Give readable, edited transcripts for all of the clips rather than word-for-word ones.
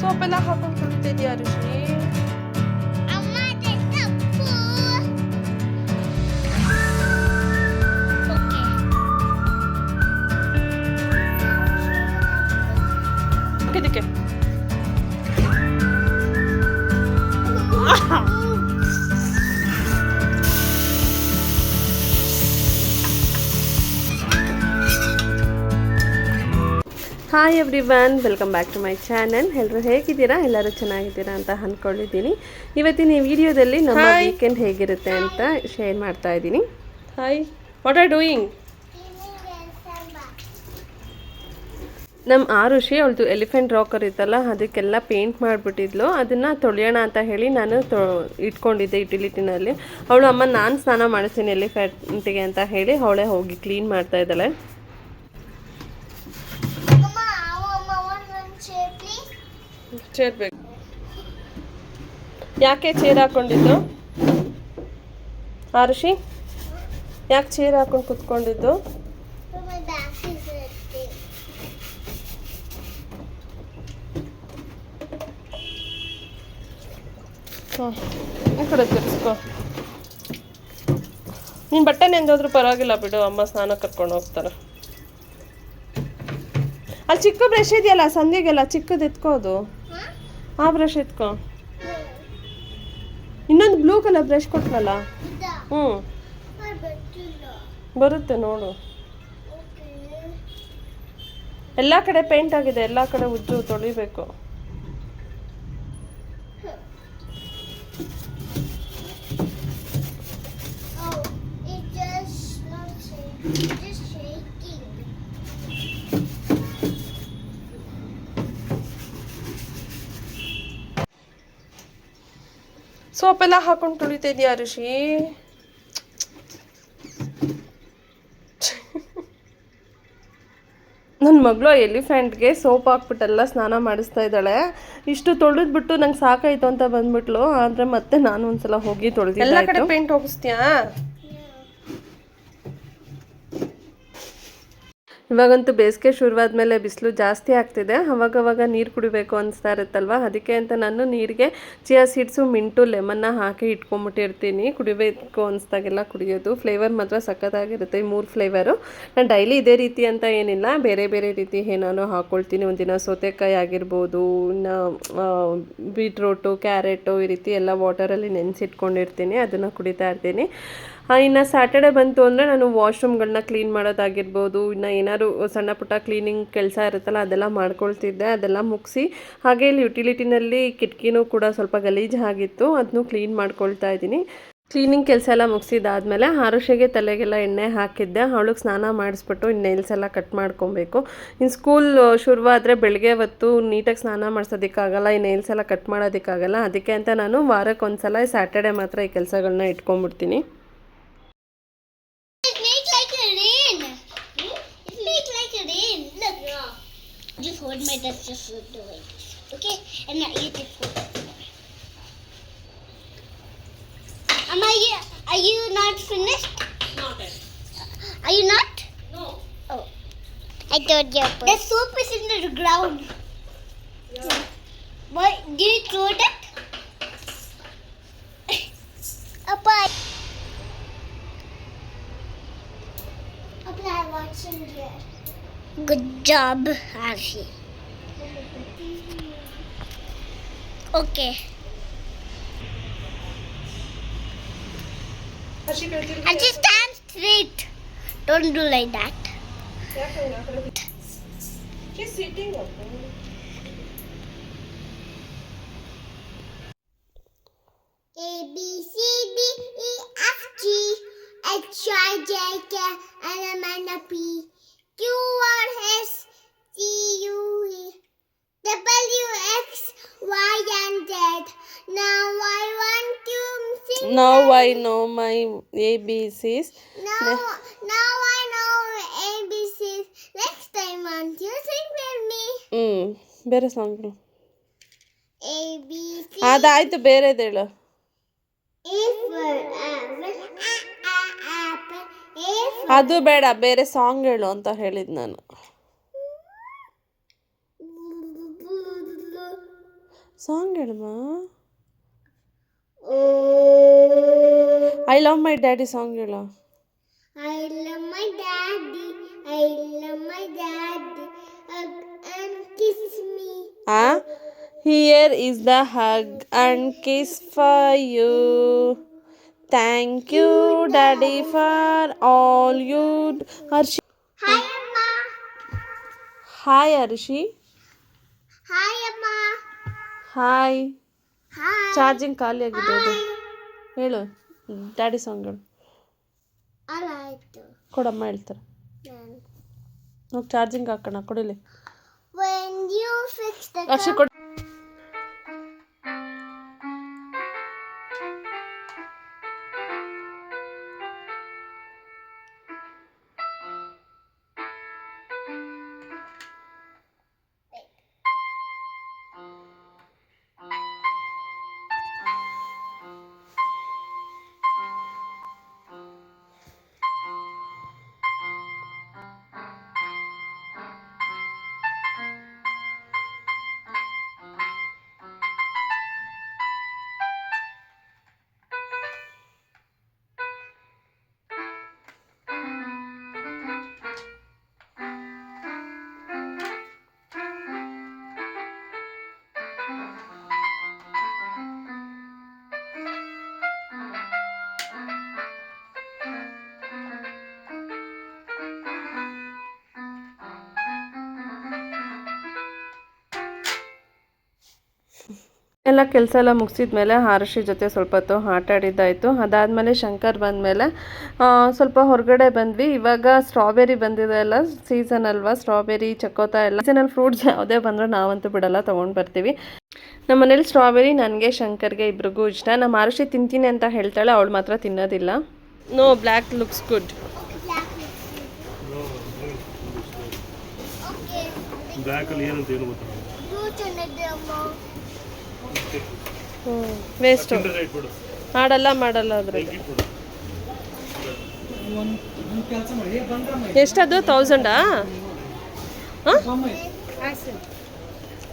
ಸೋಪೆಲ್ಲ ಹಾಕೊಂಡು ಕುಳಿತಿದ್ಯಾ ಋಷಿ? ಇದಕ್ಕೆ hi everyone, welcome back to my channel. ಎಲ್ಲರೂ ಹೇಗಿದ್ದೀರಾ? ಎಲ್ಲರೂ ಚೆನ್ನಾಗಿದ್ದೀರಾ ಅಂತ ಅಂದ್ಕೊಂಡಿದ್ದೀನಿ. ಇವತ್ತಿನ ಈ ವಿಡಿಯೋದಲ್ಲಿ ನಮ್ಮ ವೀಕೆಂಡ್ ಹೇಗಿರುತ್ತೆ ಅಂತ ಶೇರ್ ಮಾಡ್ತಾ ಇದ್ದೀನಿ. Hi, what are doing? ನಮ್ಮ ಆರುಷಿ ಅವಳದು ಎಲಿಫೆಂಟ್ ರಾಕರ್ ಇತ್ತಲ್ಲ, ಅದಕ್ಕೆಲ್ಲ ಪೇಂಟ್ ಮಾಡಿಬಿಟ್ಟಿದ್ಲು. ಅದನ್ನು ತೊಳೆಯೋಣ ಅಂತ ಹೇಳಿ ನಾನು ಇಟ್ಕೊಂಡಿದ್ದೆ ಯುಟಿಲಿಟಿನಲ್ಲಿ. ಅವಳು ಅಮ್ಮ ನಾನು ಸ್ನಾನ ಮಾಡಿಸ್ತೀನಿ ಎಲಿಫೆಂಟಿಗೆ ಅಂತ ಹೇಳಿ ಅವಳೇ ಹೋಗಿ ಕ್ಲೀನ್ ಮಾಡ್ತಾ ಇದ್ದಾಳೆ. ಚೇರ್ ಬೇಕು. ಯಾಕೆ ಚೇರ್ ಹಾಕೊಂಡಿದ್ದು ಆರುಷಿ? ಯಾಕೆ ಚೇರ್ ಹಾಕೊಂಡು ಕುತ್ಕೊಂಡಿದ್ದು? ಈ ಕಡೆ ತಿರ್ಸ್ಕೊ. ನೀನು ಬಟ್ಟೆ ನೆಂದೋದ್ರೂ ಪರವಾಗಿಲ್ಲ ಬಿಡು, ಅಮ್ಮ ಸ್ನಾನ ಕರ್ಕೊಂಡು ಹೋಗ್ತಾರೆ. ಅಲ್ಲಿ ಚಿಕ್ಕ ಬ್ರಷ್ ಇದೆಯಲ್ಲ ಸಂಜೆಗೆಲ್ಲ, ಚಿಕ್ಕದು ಎತ್ಕೋದು. ಆ ಬ್ರಷ್ ಎತ್ಕೋ. ಇನ್ನೊಂದು ಬ್ಲೂ ಕಲರ್ ಬ್ರಷ್ ಕೊಟ್ರಲ್ಲ. ಬರುತ್ತೆ ನೋಡು. ಎಲ್ಲ ಕಡೆ ಪೇಂಟ್ ಆಗಿದೆ, ಎಲ್ಲ ಕಡೆ ಉಜ್ಜು ತೊಳಿಬೇಕು. ಸೋಪೆಲ್ಲ ಹಾಕೊಂಡು ತುಳಿತಿದ್ಯಾ ಋಷಿ? ನನ್ನ ಮಗಳು ಎಲಿಫೆಂಟ್ಗೆ ಸೋಪ್ ಹಾಕ್ಬಿಟ್ಟೆಲ್ಲ ಸ್ನಾನ ಮಾಡಿಸ್ತಾ ಇದ್ದಾಳೆ. ಇಷ್ಟು ತೊಳೆದ್ಬಿಟ್ಟು ನಂಗೆ ಸಾಕಾಯ್ತು ಅಂತ ಬಂದ್ಬಿಟ್ಲು. ಆದರೆ ಮತ್ತೆ ನಾನು ಒಂದ್ಸಲ ಹೋಗಿ ತೊಳೆದಿದ್ದೆ. ಎಲ್ಲ ಕಡೆ ಪೇಂಟ್ ಹೋಗಿಸ್ತೀಯಾ? ಇವಾಗಂತೂ ಬೇಸಿಗೆ ಶುರುವಾದ್ಮೇಲೆ ಬಿಸಿಲು ಜಾಸ್ತಿ ಆಗ್ತಿದೆ. ಅವಾಗವಾಗ ನೀರು ಕುಡಿಬೇಕು ಅನಿಸ್ತಾ ಇರುತ್ತಲ್ವ, ಅದಕ್ಕೆ ಅಂತ ನಾನು ನೀರಿಗೆ ಚಿಯಾ ಸೀಡ್ಸು, ಮಿಂಟು, ಲೆಮನ್ನ ಹಾಕಿ ಇಟ್ಕೊಂಬಿಟ್ಟಿರ್ತೀನಿ. ಕುಡಿಬೇಕು ಅನಿಸ್ದಾಗೆಲ್ಲ ಕುಡಿಯೋದು. ಫ್ಲೇವರ್ ಮಾತ್ರ ಸಖತ್ತಾಗಿರುತ್ತೆ, ಈ 3 ಫ್ಲೇವರು. ನಾನು ಡೈಲಿ ಇದೇ ರೀತಿ ಅಂತ ಏನಿಲ್ಲ, ಬೇರೆ ಬೇರೆ ರೀತಿ ಏನಾನು ಹಾಕ್ಕೊಳ್ತೀನಿ. ಒಂದಿನ ಸೌತೆಕಾಯಿ ಆಗಿರ್ಬೋದು, ಇನ್ನು ಬೀಟ್ರೋಟು, ಕ್ಯಾರೆಟು, ಈ ರೀತಿ ಎಲ್ಲ ವಾಟರಲ್ಲಿ ನೆನೆಸಿಟ್ಕೊಂಡಿರ್ತೀನಿ, ಅದನ್ನು ಕುಡಿತಾ ಇರ್ತೀನಿ. ಇನ್ನು ಸ್ಯಾಟರ್ಡೆ ಬಂತು ಅಂದರೆ ನಾನು ವಾಶ್ರೂಮ್ಗಳನ್ನ ಕ್ಲೀನ್ ಮಾಡೋದಾಗಿರ್ಬೋದು, ಇನ್ನು ಏನಾದ್ರು ಸಣ್ಣ ಪುಟ್ಟ ಕ್ಲೀನಿಂಗ್ ಕೆಲಸ ಇರುತ್ತಲ್ಲ ಅದೆಲ್ಲ ಮಾಡ್ಕೊಳ್ತಿದ್ದೆ. ಅದೆಲ್ಲ ಮುಗಿಸಿ ಹಾಗೆ ಇಲ್ಲಿ ಯುಟಿಲಿಟಿನಲ್ಲಿ ಕಿಟಕಿನೂ ಕೂಡ ಸ್ವಲ್ಪ ಗಲೀಜು ಆಗಿತ್ತು, ಅದನ್ನು ಕ್ಲೀನ್ ಮಾಡ್ಕೊಳ್ತಾ ಇದ್ದೀನಿ. ಕ್ಲೀನಿಂಗ್ ಕೆಲಸ ಎಲ್ಲ ಮುಗಿಸಿದಾದ್ಮೇಲೆ ಆರುಷಿಗೆ ತಲೆಗೆಲ್ಲ ಎಣ್ಣೆ ಹಾಕಿದ್ದೆ. ಅವಳಿಗೆ ಸ್ನಾನ ಮಾಡಿಸ್ಬಿಟ್ಟು ಇನ್ನು ನೈಲ್ಸ್ ಎಲ್ಲ ಕಟ್ ಮಾಡ್ಕೊಬೇಕು. ಇನ್ನು ಸ್ಕೂಲ್ ಶುರುವಾದರೆ ಬೆಳಗ್ಗೆ ಹೊತ್ತು ನೀಟಾಗಿ ಸ್ನಾನ ಮಾಡಿಸೋದಕ್ಕಾಗಲ್ಲ, ಈ ನೈಲ್ಸ್ ಎಲ್ಲ ಕಟ್ ಮಾಡೋದಕ್ಕಾಗಲ್ಲ. ಅದಕ್ಕೆ ಅಂತ ನಾನು ವಾರಕ್ಕೊಂದ್ಸಲ ಸ್ಯಾಟರ್ಡೆ ಮಾತ್ರ ಈ ಕೆಲಸಗಳನ್ನ ಇಟ್ಕೊಂಡ್ಬಿಡ್ತೀನಿ. Just hold my desk, just do it. Okay? And now eat it for Amma, are you not finished? Not yet. Are you not? No. Oh. I told you. The soup is in the ground. Yeah. Why? Did you throw that? Appa. Appa, I'm watching here. Good job, Arshi. Okay. Arshi, stand straight. Don't do like that. She's sitting up. A B C D E F G H I J K L M N O P Q R S T U V W X Y and Z. Now I want to sing. Now I know my ABCs. Now I know ABCs. Next time want you sing with me. ಬೇರೆ song. A B C. ಅದಾಯ್ತು, ಬೇರೆದು ಹೇಳು. A for apple. Apple. A for ಅದು ಬೇಡ, ಬೇರೆ song ಹೇಳು ಅಂತ ಹೇಳಿದ್ ನಾನು. ಸಾಂಗ್ ಹೇಳಮ್ಮ. Oh, I love my daddy song ಹೇಳು. I love my daddy. I love my daddy. Hug and kiss me. Here is the hug and kiss for you. Thank you, Daddy, for all you do. Arshi. Hi, Amma. Hi, Arshi. Hi, Amma. Hi. Hi. Charging ಖಾಲಿ ಆಗಿದೆ ಅದು. Hi. ಹೇಳು daddy song ಹೇಳು. I like to. ಕೊಡಮ್ಮ ಹೇಳ್ತಾರೆ. ಹೋಗಿ charging ಹಾಕೋಣ ಕೊಡಿಲಿ. When you fix the ಅರ್ಷಿ ಕೊಡಿ. ಎಲ್ಲ ಕೆಲಸ ಎಲ್ಲ ಮುಗಿಸಿದ್ಮೇಲೆ ಆರುಷಿ ಜೊತೆ ಸ್ವಲ್ಪ ಹೊತ್ತು ಆಟ ಆಡಿದ್ದಾಯಿತು. ಅದಾದಮೇಲೆ ಶಂಕರ್ ಬಂದಮೇಲೆ ಸ್ವಲ್ಪ ಹೊರಗಡೆ ಬಂದ್ವಿ. ಇವಾಗ ಸ್ಟ್ರಾಬೆರಿ ಬಂದಿದೆ ಅಲ್ಲ, ಸೀಸನ್ ಅಲ್ವಾ, ಸ್ಟ್ರಾಬೆರಿ ಚಕೋತ ಎಲ್ಲ ಸೀಸನಲ್ ಫ್ರೂಟ್ಸ್ ಯಾವುದೇ ಬಂದರೂ ನಾವಂತೂ ಬಿಡಲ್ಲ, ತೊಗೊಂಡು ಬರ್ತೀವಿ. ನಮ್ಮ ಮನೇಲಿ ಸ್ಟ್ರಾಬೆರಿ ನನಗೆ ಶಂಕರ್ಗೆ ಇಬ್ರಿಗೂ ಇಷ್ಟ. ನಮ್ಮ ಆರುಷಿ ತಿಂತೀನಿ ಅಂತ ಹೇಳ್ತಾಳೆ, ಅವಳು ಮಾತ್ರ ತಿನ್ನೋದಿಲ್ಲ. No, black looks good. ಬ್ಲ್ಯಾಕಲ್ಲಿ ಏನಂತ ಏನು ಗೊತ್ತಾ? ವೇಸ್ಟ್, ಮಾಡಲ್ಲ ಅದ್ರ. ಎಷ್ಟದು? 1000?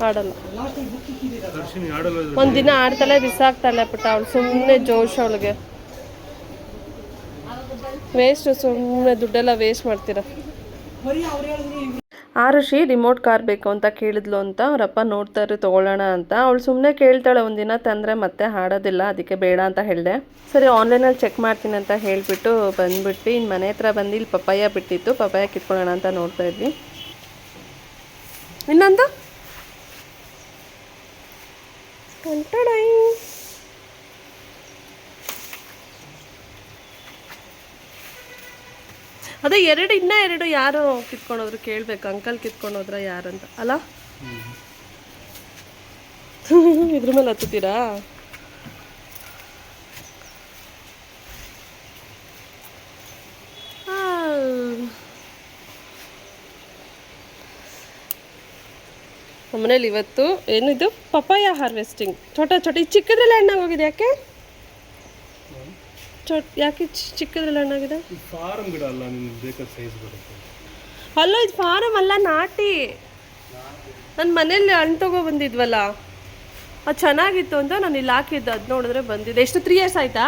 ಆಡಲ್ಲ. ಒಂದಿನ ಆಡ್ತಾಳೆ, ಬಿಸಾಕ್ತಾಳೆ ಪುಟ್ಟ. ಅವಳು ಸುಮ್ಮನೆ ಜೋಶ್, ಅವಳಿಗೆ ವೇಸ್ಟ್. ಸುಮ್ಮನೆ ದುಡ್ಡೆಲ್ಲ ವೇಸ್ಟ್ ಮಾಡ್ತೀರ. ಆರುಷಿ ರಿಮೋಟ್ ಕಾರ್ ಬೇಕು ಅಂತ ಕೇಳಿದ್ಲು ಅಂತ ಅವರಪ್ಪ ನೋಡ್ತಾರೆ ತೊಗೊಳ್ಳೋಣ ಅಂತ. ಅವಳು ಸುಮ್ಮನೆ ಕೇಳ್ತಾಳೆ, ಒಂದಿನ ತಂದರೆ ಮತ್ತೆ ಆಡೋದಿಲ್ಲ, ಅದಕ್ಕೆ ಬೇಡ ಅಂತ ಹೇಳಿದೆ. ಸರಿ ಆನ್ಲೈನಲ್ಲಿ ಚೆಕ್ ಮಾಡ್ತೀನಿ ಅಂತ ಹೇಳಿಬಿಟ್ಟು ಬಂದ್ಬಿಟ್ಟು ಇನ್ನು ಮನೆ ಹತ್ರ ಬಂದು ಇಲ್ಲಿ ಪಪ್ಪಾಯ ಬಿಟ್ಟಿತ್ತು, ಪಪ್ಪಾಯ ಕಿತ್ಕೊಳ್ಳೋಣ ಅಂತ ನೋಡ್ತಾ ಇದ್ವಿ. ಇನ್ನೊಂದು ಅದೇ ಇನ್ನೂ ಎರಡು ಯಾರು ಕಿತ್ಕೊಂಡೋದ್ರು ಕೇಳಬೇಕು, ಅಂಕಲ್ ಕಿತ್ಕೊಂಡೋದ್ರ ಯಾರಂತ ಅಲ್ಲ. ಇದ್ರ ಮೇಲೆ ಹತ್ತುತ್ತೀರಾ? ನಮ್ಮನೇಲಿ ಇವತ್ತು ಏನಿದು ಪಪ್ಪಾಯ ಹಾರ್ವೆಸ್ಟಿಂಗ್. ಚೋಟ ಈ ಚಿಕ್ಕದ್ರಲ್ಲಿ ಹಣ್ಣಾಗೋಗಿದೆ. ಯಾಕೆ ಯಾಕೆ ಚಿಕ್ಕದ್ರಲ್ಲಿ ಹಣ್ಣಾಗಿದೆ? ಫಾರಂ ಗಿಡ ಅಲ್ಲ, ನಿಮ್ಗೆ ಬೇಕಾದ ಸೈಜ್ ಬರುತ್ತೆ. ಅಲ್ಲ, ಇದು ಫಾರಮ್ ಅಲ್ಲ, ನಾಟಿ. ನನ್ನ ಮನೇಲಿ ಹಣ್ಣು ತೊಗೊಬಂದಿದ್ವಲ್ಲ, ಅದು ಚೆನ್ನಾಗಿತ್ತು ಅಂತ ನಾನು ಇಲ್ಲಿ ಹಾಕಿದ್ದು. ಅದು ನೋಡಿದ್ರೆ ಬಂದಿದೆ. ಎಷ್ಟು 3 years ಆಯಿತಾ?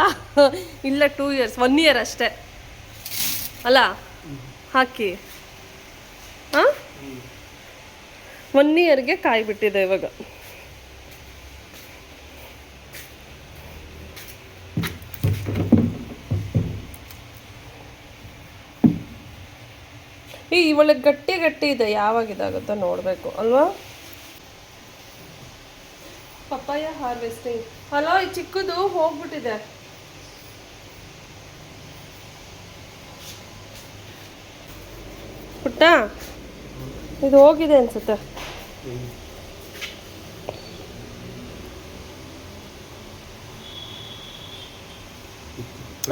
ಇಲ್ಲ, 2 years, 1 year ಅಷ್ಟೇ ಅಲ್ಲ ಹಾಕಿ. ಹಾಂ, 1 yearಗೆ ಕಾಯಿ ಬಿಟ್ಟಿದೆ ಇವಾಗ. ಈ ಒಳ್ಳೆ ಗಟ್ಟಿ ಇದೆ. ಯಾವಾಗ ಇದಾಗುತ್ತೋ ನೋಡಬೇಕು ಅಲ್ವಾ. Papaya harvesting. ಹಲೋ, ಈ ಚಿಕ್ಕದು ಹೋಗ್ಬಿಟ್ಟಿದೆ. ಪುಟ್ಟ, ಇದು ಹೋಗಿದೆ ಅನ್ಸುತ್ತೆ.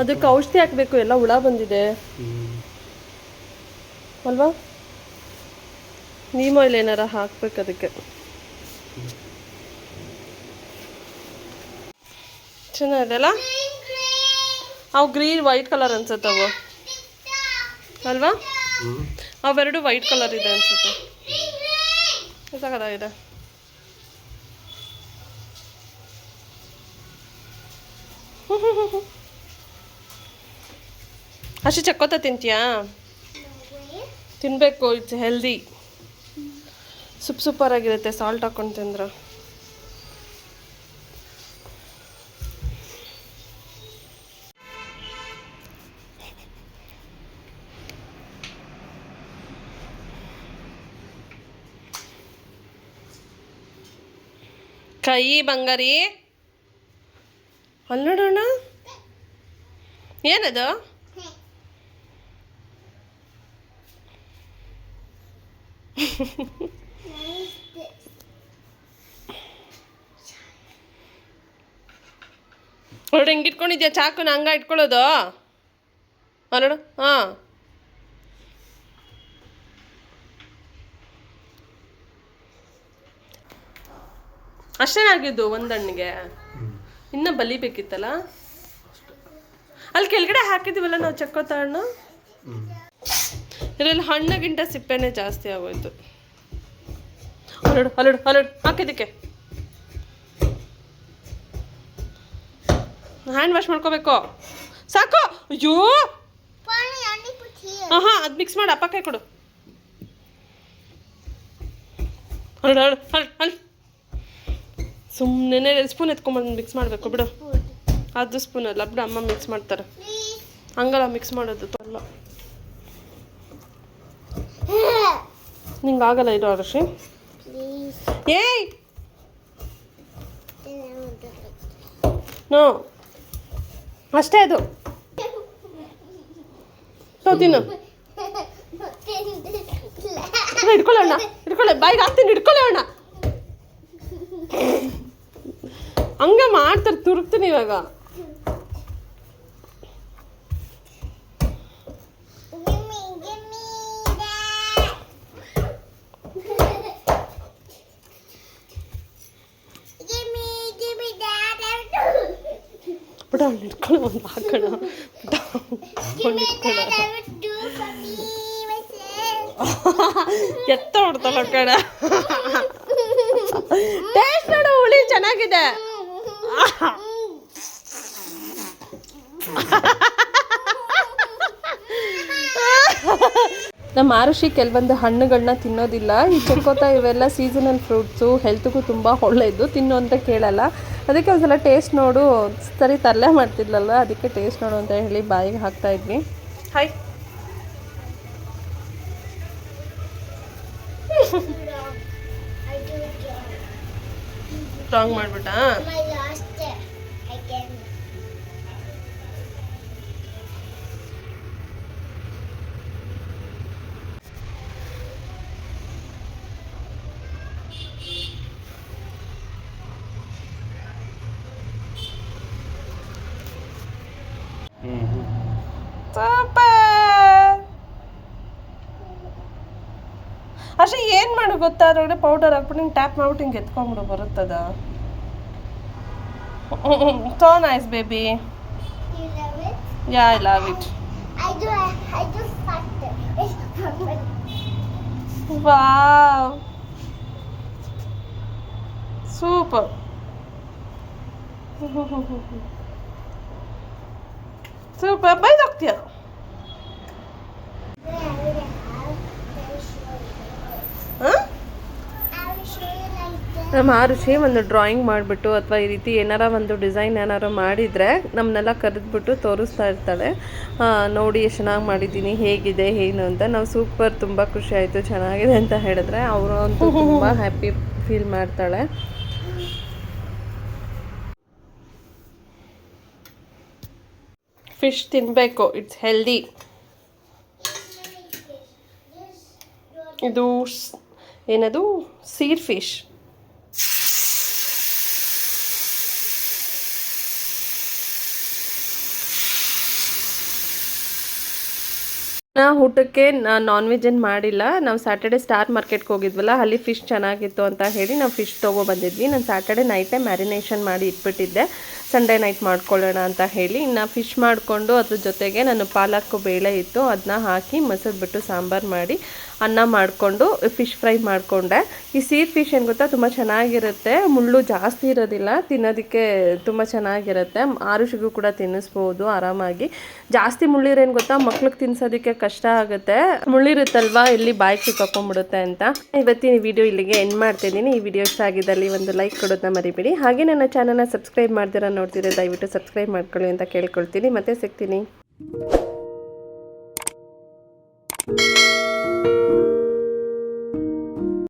ಅದಕ್ಕೆ ಔಷಧಿ ಹಾಕಬೇಕು, ಎಲ್ಲ ಹುಳ ಬಂದಿದೆ ಅಲ್ವಾ. ನೀಮ್ ಆಯಿಲ್ ಏನಾರ ಹಾಕ್ಬೇಕು ಅದಕ್ಕೆ. ಚೆನ್ನಾಗಿದೆಲ್ಲ. ಅವು ಗ್ರೀನ್ ವೈಟ್ ಕಲರ್ ಅನ್ಸುತ್ತೆ ಅವು ಅಲ್ವಾ. ಅವೆರಡು ವೈಟ್ ಕಲರ್ ಇದೆ ಅನ್ಸುತ್ತೆ. ಸಾಕಾಗಿದೆ. ಅಷ್ಟೇ ಚಕ್ಕೋತ ತಿಂತೀಯಾ? ತಿನ್ನಬೇಕು, ಇಟ್ಸ್ ಹೆಲ್ದಿ. ಸೂಪರಾಗಿರುತ್ತೆ ಸಾಲ್ಟ್ ಹಾಕೊಂಡು ತಿಂದ್ರೆ. ಕೈ ಬಂಗಾರಿ ಅಲ್ಲಿ ನೋಡೋಣ, ಏನದು? ನೋಡಿ ಹೆಂಗೆ ಇಟ್ಕೊಂಡಿದ್ಯಾ ಚಾಕುನ, ಹಂಗ ಇಟ್ಕೊಳ್ಳೋದು ನೋಡು. ಹಾಂ, ಅಷ್ಟೇನಾಗಿದ್ದು ಒಂದು ಹಣ್ಣಿಗೆ, ಇನ್ನೂ ಬಲಿಬೇಕಿತ್ತಲ್ಲ. ಅಲ್ಲಿ ಕೆಳಗಡೆ ಹಾಕಿದ್ದೀವಲ್ಲ ನಾವು ಚಕ್ಕೋತ ಹಣ್ಣು, ಇದರಲ್ಲಿ ಹಣ್ಣಗಿಂತ ಸಿಪ್ಪೆನೇ ಜಾಸ್ತಿ ಆಗೋಯ್ತು. ಹರಡು ಹಾಕಿದ್ದಕ್ಕೆ ಹ್ಯಾಂಡ್ ವಾಶ್ ಮಾಡ್ಕೋಬೇಕು. ಸಾಕು. ಅಯ್ಯೋ ಹಾಂ ಅದು ಮಿಕ್ಸ್ ಮಾಡಿ ಅಪ್ಪ ಕೈ ಕೊಡು. ಹರಡು ಸುಮ್ಮನೆ ಸ್ಪೂನ್ ಎತ್ಕೊಂಬಂದು ಮಿಕ್ಸ್ ಮಾಡಬೇಕು ಬಿಡು. ಅದು ಸ್ಪೂನ್ ಅಲ್ಲ ಬಿಡು, ಅಮ್ಮ ಮಿಕ್ಸ್ ಮಾಡ್ತಾರೆ. ಹಂಗಲ್ಲ ಮಿಕ್ಸ್ ಮಾಡೋದು ಅಲ್ಲ, ನಿಂಗಾಗಲ್ಲ ಇದು ಆರುಷಿ. ಏಯ್ ನೋ, ಅಷ್ಟೇ ಅದು ತಿನ್ನು. ಹಿಡ್ಕೊಳ್ಳೋಣ, ಬಾಯಿಗೆ ಹಾಕ್ತೀನಿ, ಹಿಡ್ಕೊಳ್ಳೋಣ. ಹಂಗ ಮಾಡ್ತಾರೆ, ತುರುಕ್ತೀನಿ ಇವಾಗ. ಬಿಡ ಹಿಡ್ಕೊಳ್ಳೋ, ಒಂದು ಹಾಕೋಣ. ಎತ್ತ ಹೊಡ್ತಲ್ಲ ಕಡ. ಟೇಸ್ಟ್ ನೋಡು, ಹುಳಿ ಚೆನ್ನಾಗಿದೆ. ನಮ್ಮ ಆರುಷಿ ಕೆಲವೊಂದು ಹಣ್ಣುಗಳನ್ನ ತಿನ್ನೋದಿಲ್ಲ. ಈ ಚಕ್ಕೋತ ಇವೆಲ್ಲ ಸೀಸನಲ್ ಫ್ರೂಟ್ಸು, ಹೆಲ್ತ್ಗೂ ತುಂಬ ಒಳ್ಳೆಯದು, ತಿನ್ನು ಅಂತ ಕೇಳಲ್ಲ. ಅದಕ್ಕೆ ಒಂದ್ಸಲ ಟೇಸ್ಟ್ ನೋಡು, ಸರಿ ತರಲೆ ಮಾಡ್ತಿದ್ಲಲ್ಲ, ಅದಕ್ಕೆ ಟೇಸ್ಟ್ ನೋಡು ಅಂತ ಹೇಳಿ ಬಾಯಿಗೆ ಹಾಕ್ತಾ ಇದ್ವಿ. ಹಾಯ್ ಸ್ಟ್ರಾಂಗ್ ಮಾಡ್ಬಿಟ್ಟಾ? ಸೂಪರ್. ಅಷ್ಟೇ ಏನು ಮಾಡು ಗೊತ್ತಾ, ಅದ್ರೊಳಗಡೆ ಪೌಡರ್ ಹಾಕ್ಬಿಟ್ಟು ಹಿಂಗೆ ಟ್ಯಾಪ್ ಮಾಡ್ಬಿಟ್ಟು ಹಿಂಗೆ ಎತ್ಕೊಂಡ್ಬಿಡು, ಬರುತ್ತದ. So nice, baby. You love it? Yeah, I love it. I just fucked it. Wow. Super. Super. Bye, Doctor. Huh? ನಮ್ಮ ಆರುಷಿ ಒಂದು ಡ್ರಾಯಿಂಗ್ ಮಾಡಿಬಿಟ್ಟು ಅಥವಾ ಈ ರೀತಿ ಏನಾರ ಒಂದು ಡಿಸೈನ್ ಏನಾರು ಮಾಡಿದರೆ ನಮ್ಮನ್ನೆಲ್ಲ ಕರೆದ್ಬಿಟ್ಟು ತೋರಿಸ್ತಾ ಇರ್ತಾಳೆ. ನೋಡಿ ಎಷ್ಟು ಚೆನ್ನಾಗಿ ಮಾಡಿದ್ದೀನಿ, ಹೇಗಿದೆ ಏನು ಅಂತ. ನಾವು ಸೂಪರ್, ತುಂಬ ಖುಷಿ ಆಯಿತು, ಚೆನ್ನಾಗಿದೆ ಅಂತ ಹೇಳಿದ್ರೆ ಅವರು ಅಂತೂ ತುಂಬ ಹ್ಯಾಪಿ ಫೀಲ್ ಮಾಡ್ತಾಳೆ. ಫಿಶ್ ತಿನ್ನಬೇಕು, ಇಟ್ಸ್ ಹೆಲ್ದಿ. ಇದು ಏನದು, ಸೀರ್ ಫಿಶ್. ಊಟಕ್ಕೆ ನಾನ್ ವೆಜ್ ಏನು ಮಾಡಿಲ್ಲ. ನಾವು ಸ್ಯಾಟರ್ಡೆ ಸ್ಟಾರ್ ಮಾರ್ಕೆಟ್ಗೆ ಹೋಗಿದ್ವಲ್ಲ, ಅಲ್ಲಿ ಫಿಶ್ ಚೆನ್ನಾಗಿತ್ತು ಅಂತ ಹೇಳಿ ನಾವು ಫಿಶ್ ತೊಗೊಬಂದಿದ್ವಿ. ನಾನು ಸ್ಯಾಟರ್ಡೆ ನೈಟೇ ಮ್ಯಾರಿನೇಷನ್ ಮಾಡಿ ಇಟ್ಬಿಟ್ಟಿದ್ದೆ. ಸಂಡೇ ನೈಟ್ ಮಾಡ್ಕೊಳ್ಳೋಣ ಅಂತ ಹೇಳಿ. ಇನ್ನು ಫಿಶ್ ಮಾಡಿಕೊಂಡು ಅದ್ರ ಜೊತೆಗೆ ನಾನು ಪಾಲಕ್ ಬೇಳೆ ಇತ್ತು ಅದನ್ನ ಹಾಕಿ ಮಸದ್ಬಿಟ್ಟು ಸಾಂಬಾರು ಮಾಡಿ ಅನ್ನ ಮಾಡಿಕೊಂಡು ಫಿಶ್ ಫ್ರೈ ಮಾಡಿಕೊಂಡೆ. ಈ ಸೀ ಫಿಶ್ ಏನು ಗೊತ್ತಾ ತುಂಬ ಚೆನ್ನಾಗಿರುತ್ತೆ, ಮುಳ್ಳು ಜಾಸ್ತಿ ಇರೋದಿಲ್ಲ, ತಿನ್ನೋದಕ್ಕೆ ತುಂಬ ಚೆನ್ನಾಗಿರುತ್ತೆ. ಆರುಷಿಗೂ ಕೂಡ ತಿನ್ನಿಸ್ಬೋದು ಆರಾಮಾಗಿ. ಜಾಸ್ತಿ ಮುಳ್ಳಿರೇನು ಗೊತ್ತಾ ಮಕ್ಳಿಗೆ ತಿನ್ಸೋದಕ್ಕೆ ಕಷ್ಟ ಆಗುತ್ತೆ, ಮುಳ್ಳಿರುತ್ತಲ್ವಾ ಎಲ್ಲಿ ಬಾಯಿಗೆ ಸಿಕ್ಕಾಕೊಂಡ್ಬಿಡುತ್ತೆ ಅಂತ. ಇವತ್ತಿನ ವಿಡಿಯೋ ಇಲ್ಲಿಗೆ ಎಂಡ್ ಮಾಡ್ತಿದ್ದೀನಿ. ಈ ವಿಡಿಯೋ ಇಷ್ಟ ಆಗಿದ್ದಲ್ಲಿ ಒಂದು ಲೈಕ್ ಕೊಡೋದನ್ನ ಮರಿಬೇಡಿ. ಹಾಗೆ ನನ್ನ ಚಾನಲ್ನ ಸಬ್ಸ್ಕ್ರೈಬ್ ಮಾಡ್ತೀರಾ ನೋಡ್ತಿದ್ರೆ ದಯವಿಟ್ಟು ಸಬ್ಸ್ಕ್ರೈಬ್ ಮಾಡ್ಕೊಳ್ಳಿ ಅಂತ ಕೇಳ್ಕೊಳ್ತೀನಿ. ಮತ್ತೆ ಸಿಗ್ತೀನಿ.